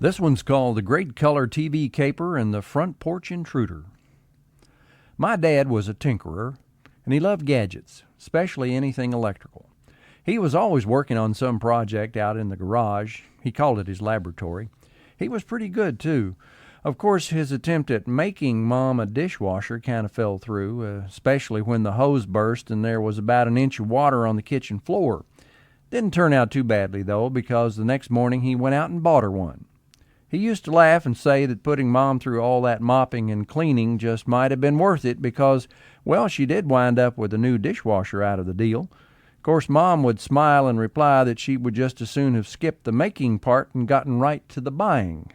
This one's called The Great Color TV Caper and the Front Porch Intruder. My dad was a tinkerer, and he loved gadgets, especially anything electrical. He was always working on some project out in the garage. He called it his laboratory. He was pretty good, too. Of course, his attempt at making Mom a dishwasher kind of fell through, especially when the hose burst and there was about an inch of water on the kitchen floor. Didn't turn out too badly, though, because the next morning he went out and bought her one. He used to laugh and say that putting Mom through all that mopping and cleaning just might have been worth it because, well, she did wind up with a new dishwasher out of the deal. Of course, Mom would smile and reply that she would just as soon have skipped the making part and gotten right to the buying.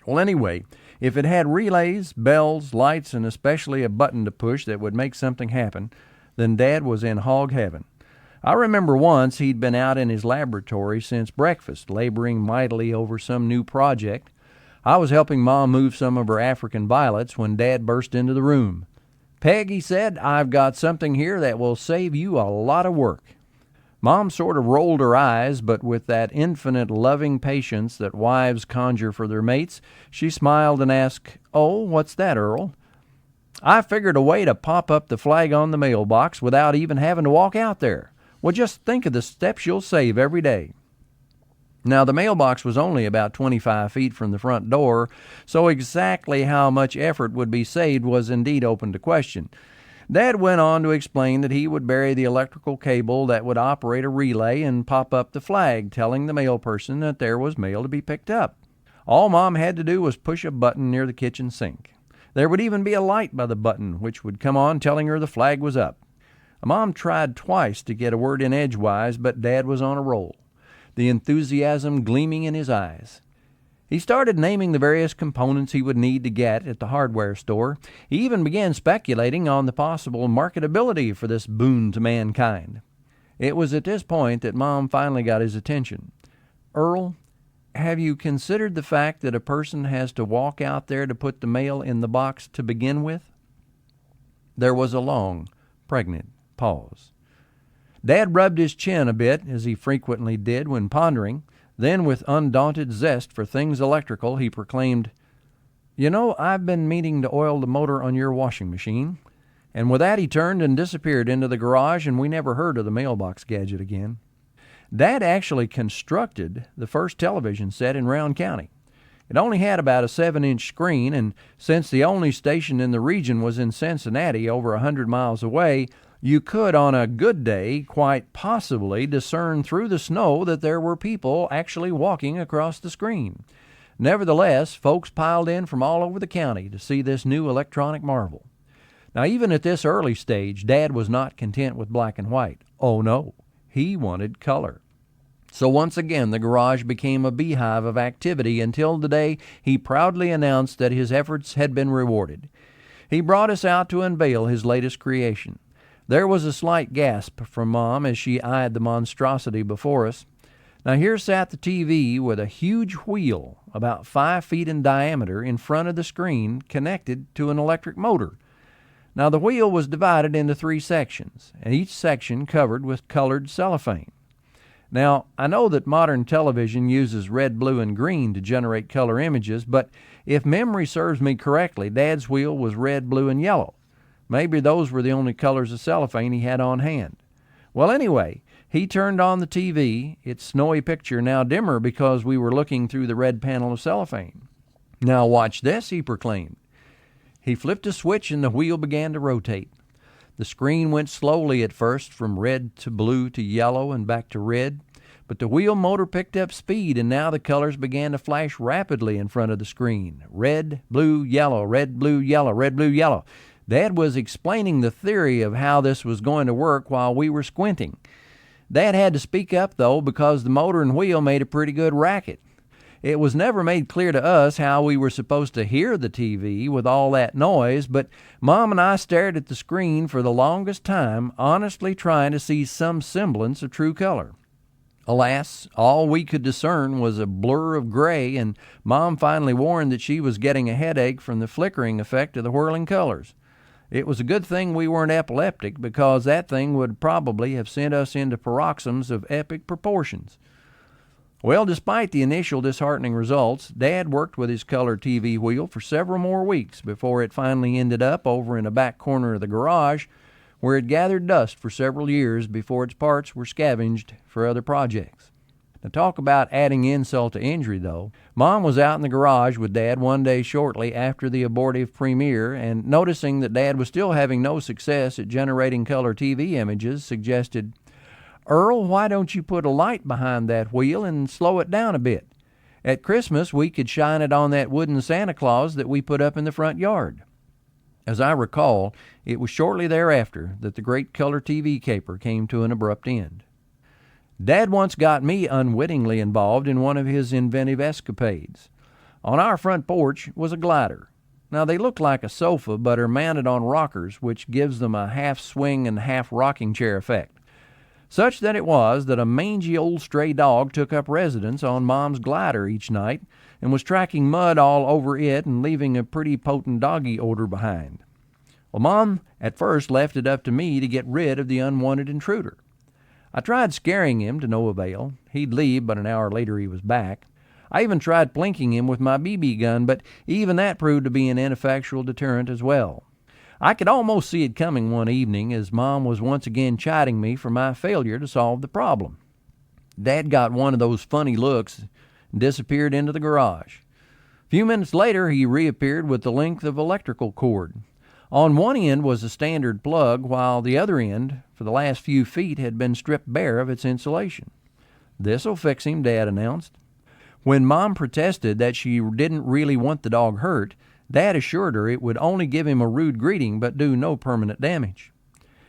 Well, anyway, if it had relays, bells, lights, and especially a button to push that would make something happen, then Dad was in hog heaven. I remember once he'd been out in his laboratory since breakfast, laboring mightily over some new project. I was helping Mom move some of her African violets when Dad burst into the room. "Peg," he said, "I've got something here that will save you a lot of work." Mom sort of rolled her eyes, but with that infinite loving patience that wives conjure for their mates, she smiled and asked, "Oh, what's that, Earl?" "I figured a way to pop up the flag on the mailbox without even having to walk out there. Well, just think of the steps you'll save every day." Now, the mailbox was only about 25 feet from the front door, so exactly how much effort would be saved was indeed open to question. Dad went on to explain that he would bury the electrical cable that would operate a relay and pop up the flag, telling the mail person that there was mail to be picked up. All Mom had to do was push a button near the kitchen sink. There would even be a light by the button, which would come on telling her the flag was up. Mom tried twice to get a word in edgewise, but Dad was on a roll, the enthusiasm gleaming in his eyes. He started naming the various components he would need to get at the hardware store. He even began speculating on the possible marketability for this boon to mankind. It was at this point that Mom finally got his attention. "Earl, have you considered the fact that a person has to walk out there to put the mail in the box to begin with?" There was a long, pregnant pause. Dad rubbed his chin a bit, as he frequently did when pondering. Then, with undaunted zest for things electrical, he proclaimed, "You know, I've been meaning to oil the motor on your washing machine." And with that, he turned and disappeared into the garage, and we never heard of the mailbox gadget again. Dad actually constructed the first television set in Round County. It only had about a 7-inch screen, and since the only station in the region was in Cincinnati, over 100 miles away, you could, on a good day, quite possibly discern through the snow that there were people actually walking across the screen. Nevertheless, folks piled in from all over the county to see this new electronic marvel. Now, even at this early stage, Dad was not content with black and white. Oh, no. He wanted color. So once again, the garage became a beehive of activity until the day he proudly announced that his efforts had been rewarded. He brought us out to unveil his latest creation. There was a slight gasp from Mom as she eyed the monstrosity before us. Now, here sat the TV with a huge wheel about 5 feet in diameter in front of the screen, connected to an electric motor. Now, the wheel was divided into 3 sections, and each section covered with colored cellophane. Now, I know that modern television uses red, blue, and green to generate color images, but if memory serves me correctly, Dad's wheel was red, blue, and yellow. Maybe those were the only colors of cellophane he had on hand. Well, anyway, he turned on the TV, its snowy picture now dimmer because we were looking through the red panel of cellophane. "Now watch this," he proclaimed. He flipped a switch and the wheel began to rotate. The screen went slowly at first, from red to blue to yellow and back to red, but the wheel motor picked up speed, and now the colors began to flash rapidly in front of the screen. Red, blue, yellow, red, blue, yellow, red, blue, yellow. Dad was explaining the theory of how this was going to work while we were squinting. Dad had to speak up, though, because the motor and wheel made a pretty good racket. It was never made clear to us how we were supposed to hear the TV with all that noise, but Mom and I stared at the screen for the longest time, honestly trying to see some semblance of true color. Alas, all we could discern was a blur of gray, and Mom finally warned that she was getting a headache from the flickering effect of the whirling colors. It was a good thing we weren't epileptic, because that thing would probably have sent us into paroxysms of epic proportions. Well, despite the initial disheartening results, Dad worked with his color TV wheel for several more weeks before it finally ended up over in a back corner of the garage, where it gathered dust for several years before its parts were scavenged for other projects. Now, talk about adding insult to injury, though. Mom was out in the garage with Dad one day shortly after the abortive premiere, and noticing that Dad was still having no success at generating color TV images, suggested, "Earl, why don't you put a light behind that wheel and slow it down a bit? At Christmas, we could shine it on that wooden Santa Claus that we put up in the front yard." As I recall, it was shortly thereafter that the great color TV caper came to an abrupt end. Dad once got me unwittingly involved in one of his inventive escapades. On our front porch was a glider. Now, they look like a sofa, but are mounted on rockers, which gives them a half swing and half rocking chair effect. Such that it was that a mangy old stray dog took up residence on Mom's glider each night and was tracking mud all over it and leaving a pretty potent doggy odor behind. Well, Mom at first left it up to me to get rid of the unwanted intruder. I tried scaring him to no avail. He'd leave, but an hour later he was back. I even tried blinking him with my BB gun, but even that proved to be an ineffectual deterrent as well. I could almost see it coming one evening as Mom was once again chiding me for my failure to solve the problem. Dad got one of those funny looks and disappeared into the garage. A few minutes later, he reappeared with the length of electrical cord. On one end was a standard plug, while the other end, for the last few feet, had been stripped bare of its insulation. "This'll fix him," Dad announced. When Mom protested that she didn't really want the dog hurt, Dad assured her it would only give him a rude greeting but do no permanent damage.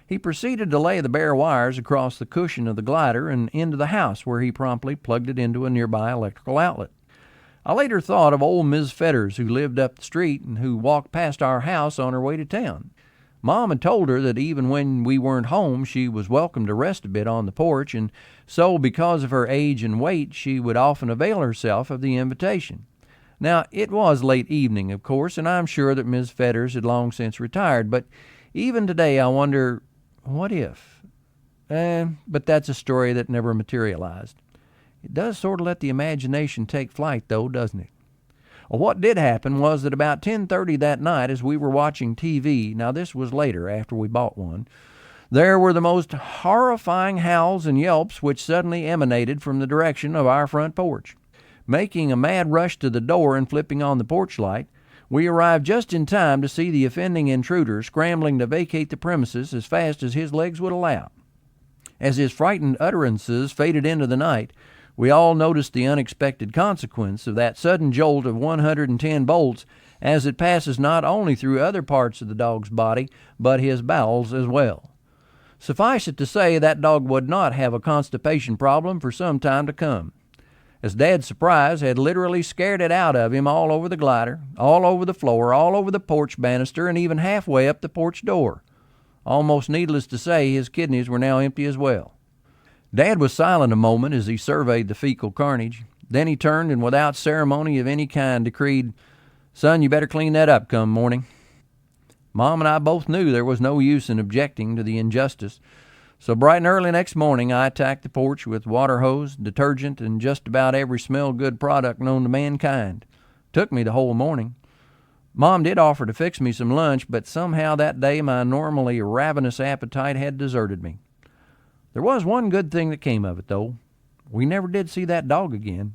He proceeded to lay the bare wires across the cushion of the glider and into the house, where he promptly plugged it into a nearby electrical outlet. I later thought of old Ms. Fetters, who lived up the street and who walked past our house on her way to town. Mom had told her that even when we weren't home, she was welcome to rest a bit on the porch, and so, because of her age and weight, she would often avail herself of the invitation. Now, it was late evening, of course, and I'm sure that Ms. Fetters had long since retired, but even today I wonder, what if? But that's a story that never materialized. It does sort of let the imagination take flight, though, doesn't it? Well, what did happen was that about 10:30 that night, as we were watching TV, now this was later after we bought one, there were the most horrifying howls and yelps which suddenly emanated from the direction of our front porch. Making a mad rush to the door and flipping on the porch light, we arrived just in time to see the offending intruder scrambling to vacate the premises as fast as his legs would allow. As his frightened utterances faded into the night, we all noticed the unexpected consequence of that sudden jolt of 110 volts, as it passes not only through other parts of the dog's body, but his bowels as well. Suffice it to say, that dog would not have a constipation problem for some time to come, as Dad's surprise had literally scared it out of him all over the glider, all over the floor, all over the porch banister, and even halfway up the porch door. Almost needless to say, his kidneys were now empty as well. Dad was silent a moment as he surveyed the fecal carnage. Then he turned and without ceremony of any kind decreed, "Son, you better clean that up come morning." Mom and I both knew there was no use in objecting to the injustice, so bright and early next morning I attacked the porch with water hose, detergent, and just about every smell-good product known to mankind. Took me the whole morning. Mom did offer to fix me some lunch, but somehow that day my normally ravenous appetite had deserted me. There was one good thing that came of it, though. We never did see that dog again.